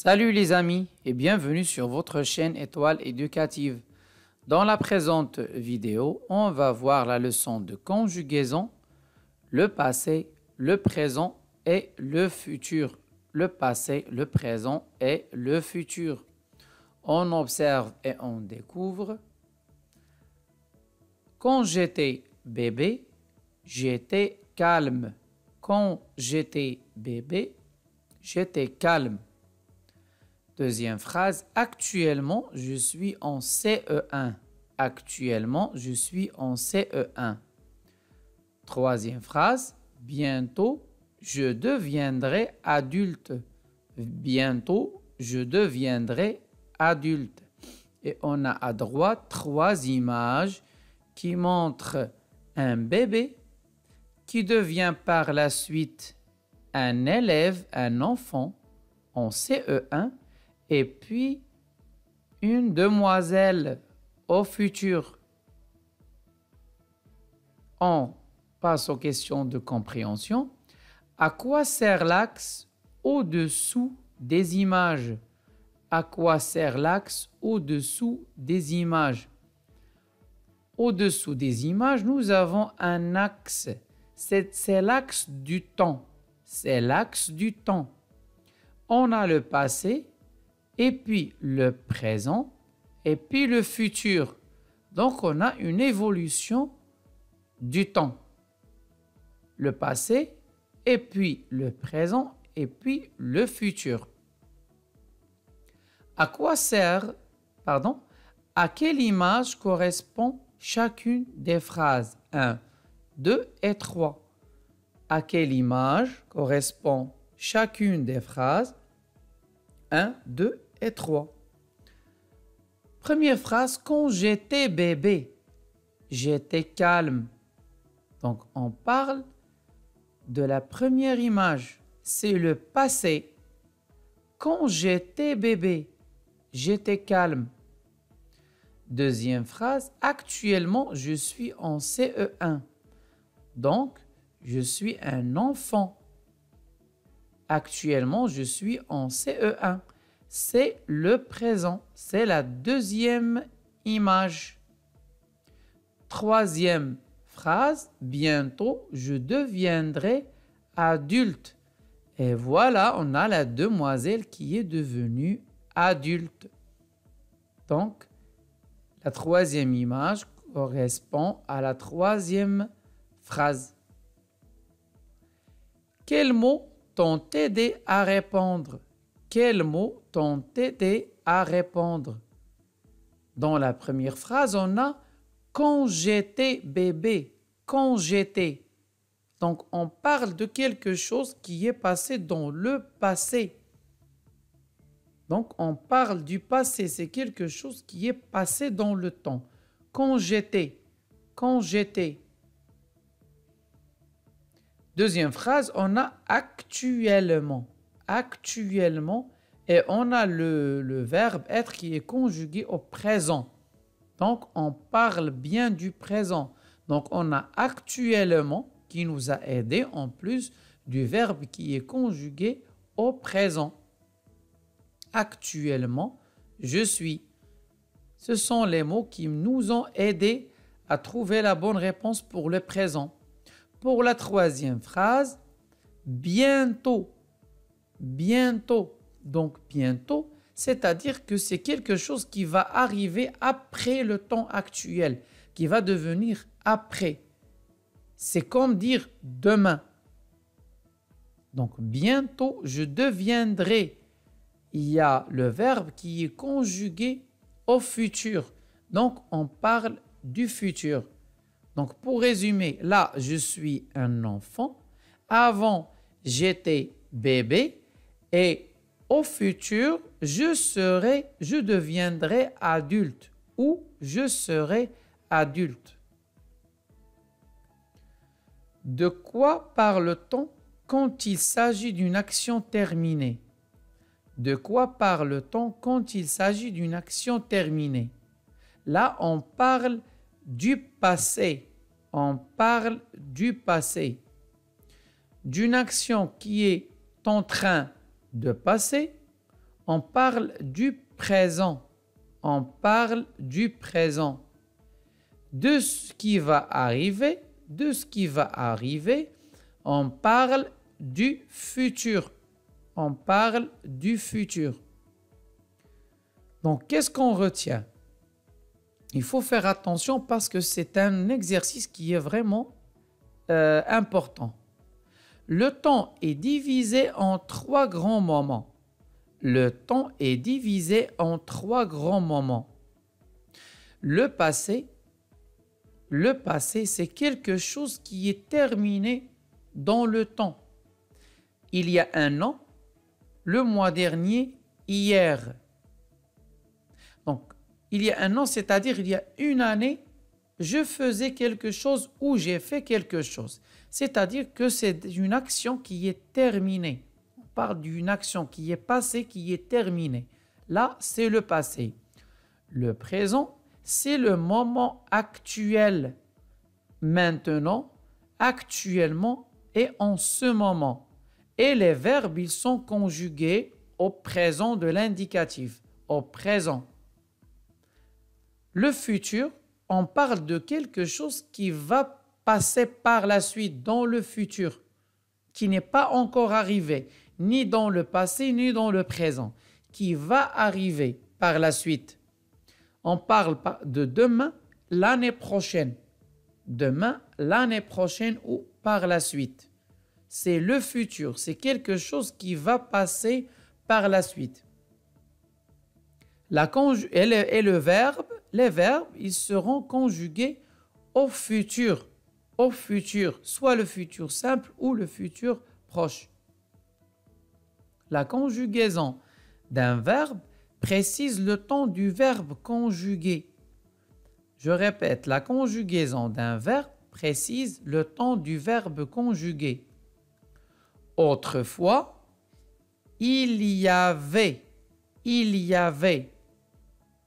Salut les amis et bienvenue sur votre chaîne Étoile Éducative. Dans la présente vidéo, on va voir la leçon de conjugaison, le passé, le présent et le futur. Le passé, le présent et le futur. On observe et on découvre. Quand j'étais bébé, j'étais calme. Quand j'étais bébé, j'étais calme. Deuxième phrase, actuellement, je suis en CE1. Actuellement, je suis en CE1. Troisième phrase, bientôt, je deviendrai adulte. Bientôt, je deviendrai adulte. Et on a à droite 3 images qui montrent un bébé qui devient par la suite un élève, un enfant en CE1 et puis une demoiselle au futur. On passe aux questions de compréhension. À quoi sert l'axe au-dessous des images? À quoi sert l'axe au-dessous des images? Au-dessous des images, nous avons un axe. C'est l'axe du temps. C'est l'axe du temps. On a le passé, et puis le présent, et puis le futur. Donc, on a une évolution du temps. Le passé, et puis le présent, et puis le futur. À quoi sert, à quelle image correspond chacune des phrases 1, 2 et 3. À quelle image correspond chacune des phrases 1, 2 et 3. Première phrase, quand j'étais bébé, j'étais calme. Donc, on parle de la première image. C'est le passé. Quand j'étais bébé, j'étais calme. Deuxième phrase, actuellement, je suis en CE1. Donc, je suis un enfant. Actuellement, je suis en CE1. C'est le présent. C'est la deuxième image. Troisième phrase, bientôt, je deviendrai adulte. Et voilà, on a la demoiselle qui est devenue adulte. Donc, la troisième image correspond à la troisième phrase. Quels mots t'ont aidé à répondre? Quels mots t'ont aidé à répondre? Dans la première phrase, on a « quand j'étais bébé »,« quand j'étais ». Donc, on parle de quelque chose qui est passé dans le passé. Donc, on parle du passé, c'est quelque chose qui est passé dans le temps. Quand j'étais, quand j'étais. Deuxième phrase, on a actuellement. Actuellement, et on a le verbe être qui est conjugué au présent. Donc, on parle bien du présent. Donc, on a actuellement qui nous a aidé en plus du verbe qui est conjugué au présent. Actuellement, je suis. Ce sont les mots qui nous ont aidés à trouver la bonne réponse pour le présent. Pour la troisième phrase, bientôt. Bientôt. Donc, bientôt, c'est-à-dire que c'est quelque chose qui va arriver après le temps actuel, qui va devenir après. C'est comme dire demain. Donc, bientôt, je deviendrai. Il y a le verbe qui est conjugué au futur. Donc, on parle du futur. Donc, pour résumer, là, je suis un enfant. Avant, j'étais bébé. Et au futur, je deviendrai adulte ou je serai adulte. De quoi parle-t-on quand il s'agit d'une action terminée? De quoi parle-t-on quand il s'agit d'une action terminée? Là, on parle du passé. On parle du passé. D'une action qui est en train de passer On parle du présent. On parle du présent. De ce qui va arriver, de ce qui va arriver, on parle du futur. On parle du futur. Donc, qu'est-ce qu'on retient? Il faut faire attention parce que c'est un exercice qui est vraiment important. Le temps est divisé en 3 grands moments. Le temps est divisé en 3 grands moments. Le passé, c'est quelque chose qui est terminé dans le temps. Il y a un an, le mois dernier, hier. Donc, il y a un an, c'est-à-dire il y a une année, je faisais quelque chose ou j'ai fait quelque chose. C'est-à-dire que c'est une action qui est terminée. On parle d'une action qui est passée, qui est terminée. Là, c'est le passé. Le présent, c'est le moment actuel. Maintenant, actuellement et en ce moment. Et les verbes, ils sont conjugués au présent de l'indicatif. Au présent. Le futur, on parle de quelque chose qui va passer par la suite dans le futur, qui n'est pas encore arrivé, ni dans le passé, ni dans le présent, qui va arriver par la suite. On parle de demain, l'année prochaine. Demain, l'année prochaine ou par la suite. C'est le futur, c'est quelque chose qui va passer par la suite. Et le verbe, les verbes, ils seront conjugués au futur, soit le futur simple ou le futur proche. La conjugaison d'un verbe précise le temps du verbe conjugué. Je répète, la conjugaison d'un verbe précise le temps du verbe conjugué. Autrefois, il y avait.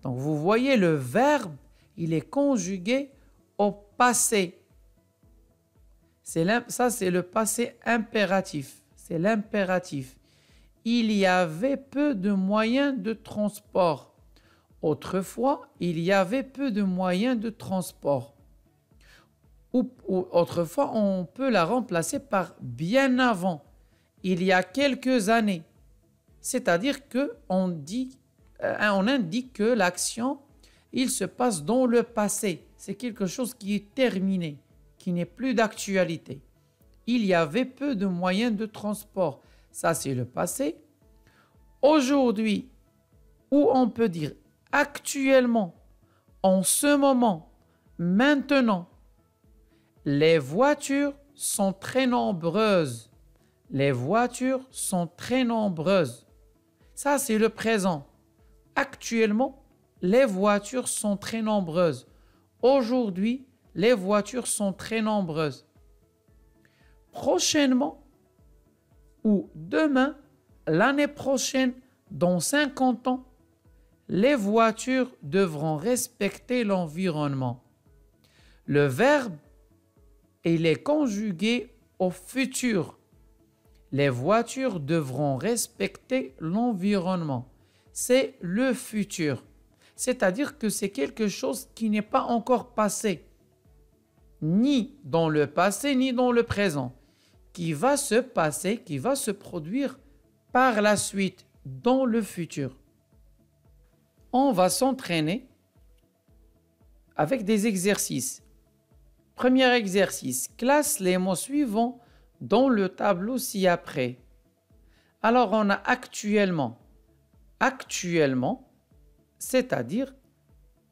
Donc, vous voyez, le verbe, il est conjugué au passé. Ça, c'est le passé impératif. C'est l'impératif. Il y avait peu de moyens de transport. Autrefois, il y avait peu de moyens de transport. Ou autrefois, on peut la remplacer par bien avant. Il y a quelques années. C'est-à-dire qu'on indique que l'action, il se passe dans le passé. C'est quelque chose qui est terminé, qui n'est plus d'actualité. Il y avait peu de moyens de transport. Ça, c'est le passé. Aujourd'hui, ou on peut dire actuellement, en ce moment, maintenant, les voitures sont très nombreuses. Les voitures sont très nombreuses. Ça, c'est le présent. Actuellement, les voitures sont très nombreuses. Aujourd'hui, les voitures sont très nombreuses. Prochainement ou demain, l'année prochaine, dans 50 ans, les voitures devront respecter l'environnement. Le verbe, il est conjugué au futur. Les voitures devront respecter l'environnement. C'est le futur. C'est-à-dire que c'est quelque chose qui n'est pas encore passé, ni dans le passé, ni dans le présent, qui va se passer, qui va se produire par la suite, dans le futur. On va s'entraîner avec des exercices. Premier exercice, classe les mots suivants dans le tableau ci-après. Alors, on a actuellement. Actuellement, c'est-à-dire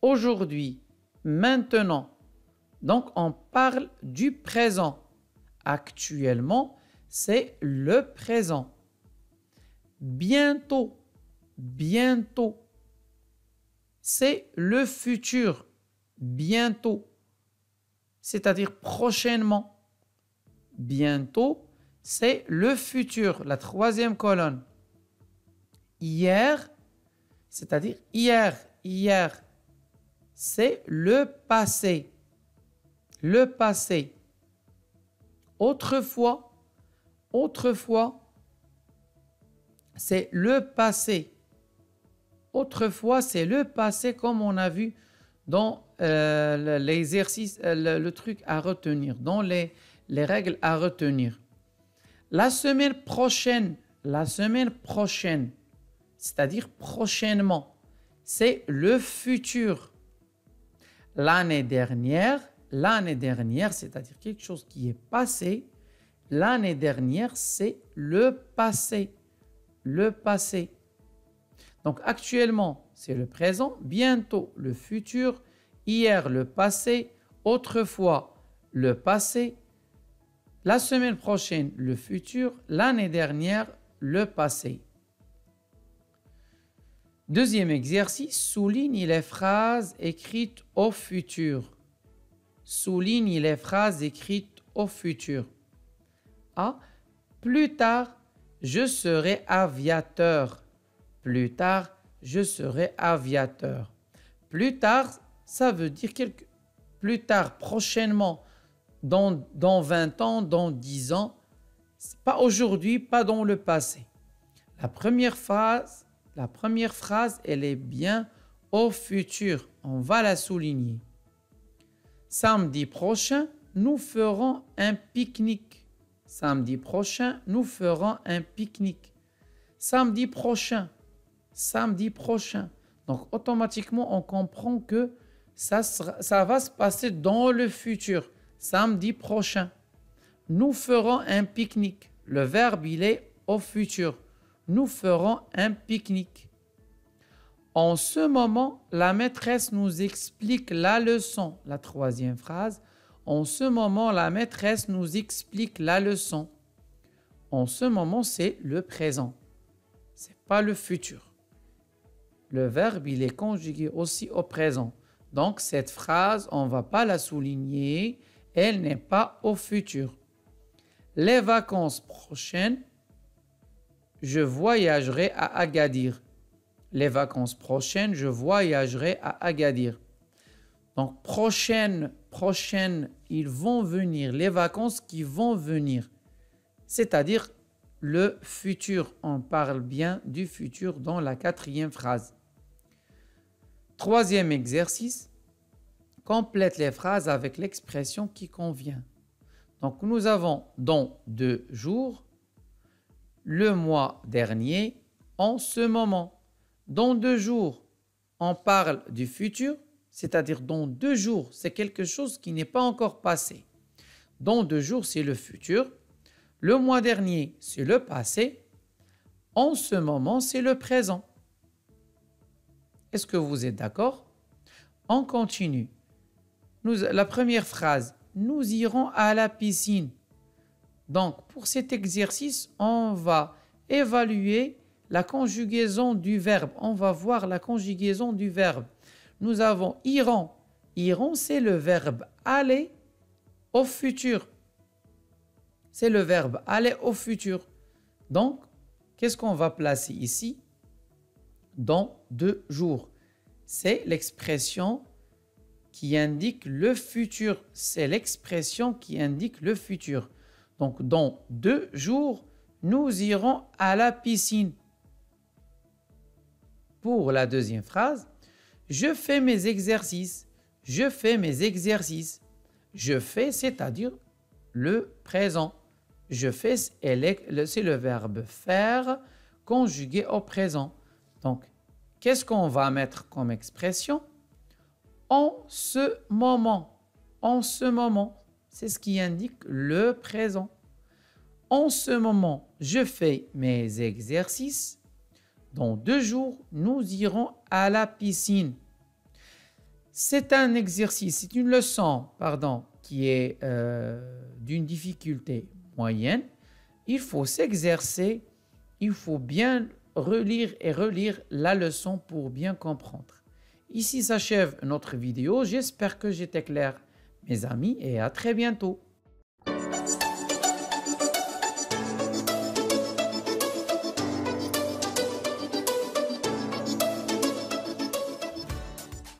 aujourd'hui, maintenant. Donc, on parle du présent. Actuellement, c'est le présent. Bientôt, bientôt. C'est le futur. Bientôt. C'est-à-dire prochainement. Bientôt, c'est le futur, la troisième colonne. Hier, c'est-à-dire hier, c'est le passé. Le passé. Autrefois, c'est le passé. autrefois, c'est le passé comme on a vu dans l'exercice, le truc à retenir, dans les règles à retenir. La semaine prochaine, c'est-à-dire prochainement, c'est le futur. L'année dernière, c'est-à-dire quelque chose qui est passé. L'année dernière, c'est le passé. Le passé. Donc actuellement, c'est le présent. Bientôt, le futur. Hier, le passé. Autrefois, le passé. La semaine prochaine, le futur. L'année dernière, le passé. Deuxième exercice, souligne les phrases écrites au futur. Souligne les phrases écrites au futur. A. Plus tard, je serai aviateur. Plus tard, je serai aviateur. Plus tard, ça veut dire plus tard, prochainement, dans 20 ans, dans 10 ans. Pas aujourd'hui, pas dans le passé. La première phrase, elle est bien au futur. On va la souligner. Samedi prochain, nous ferons un pique-nique. Samedi prochain, nous ferons un pique-nique. Samedi prochain. Donc, automatiquement, on comprend que ça va se passer dans le futur. Samedi prochain. Nous ferons un pique-nique. Le verbe, il est au futur. Nous ferons un pique-nique. En ce moment, la maîtresse nous explique la leçon. La troisième phrase. En ce moment, la maîtresse nous explique la leçon. En ce moment, c'est le présent. Ce n'est pas le futur. Le verbe, il est conjugué aussi au présent. Donc, cette phrase, on ne va pas la souligner. Elle n'est pas au futur. Les vacances prochaines, je voyagerai à Agadir. Les vacances prochaines, je voyagerai à Agadir. Donc, prochaines, ils vont venir. Les vacances qui vont venir. C'est-à-dire le futur. On parle bien du futur dans la quatrième phrase. Troisième exercice. Complète les phrases avec l'expression qui convient. Donc, nous avons dans 2 jours, le mois dernier, en ce moment. Dans 2 jours, on parle du futur, c'est-à-dire dans 2 jours, c'est quelque chose qui n'est pas encore passé. Dans 2 jours, c'est le futur. Le mois dernier, c'est le passé. En ce moment, c'est le présent. Est-ce que vous êtes d'accord? On continue. La première phrase, nous irons à la piscine. Donc, pour cet exercice, on va évaluer la conjugaison du verbe. On va voir la conjugaison du verbe. Nous avons iront. Iront, c'est le verbe aller au futur. C'est le verbe aller au futur. Donc, qu'est-ce qu'on va placer ici? Dans 2 jours. C'est l'expression qui indique le futur. C'est l'expression qui indique le futur. Donc, dans 2 jours, nous irons à la piscine. Pour la deuxième phrase, je fais mes exercices. Je fais mes exercices. Je fais, c'est-à-dire le présent. Je fais, c'est le verbe faire conjugué au présent. Donc, qu'est-ce qu'on va mettre comme expression? En ce moment. En ce moment. C'est ce qui indique le présent. En ce moment, je fais mes exercices. Dans 2 jours, nous irons à la piscine. C'est un exercice, c'est une leçon, qui est d'une difficulté moyenne. Il faut s'exercer, il faut bien relire et relire la leçon pour bien comprendre. Ici s'achève notre vidéo. J'espère que j'étais clair, mes amis, et à très bientôt.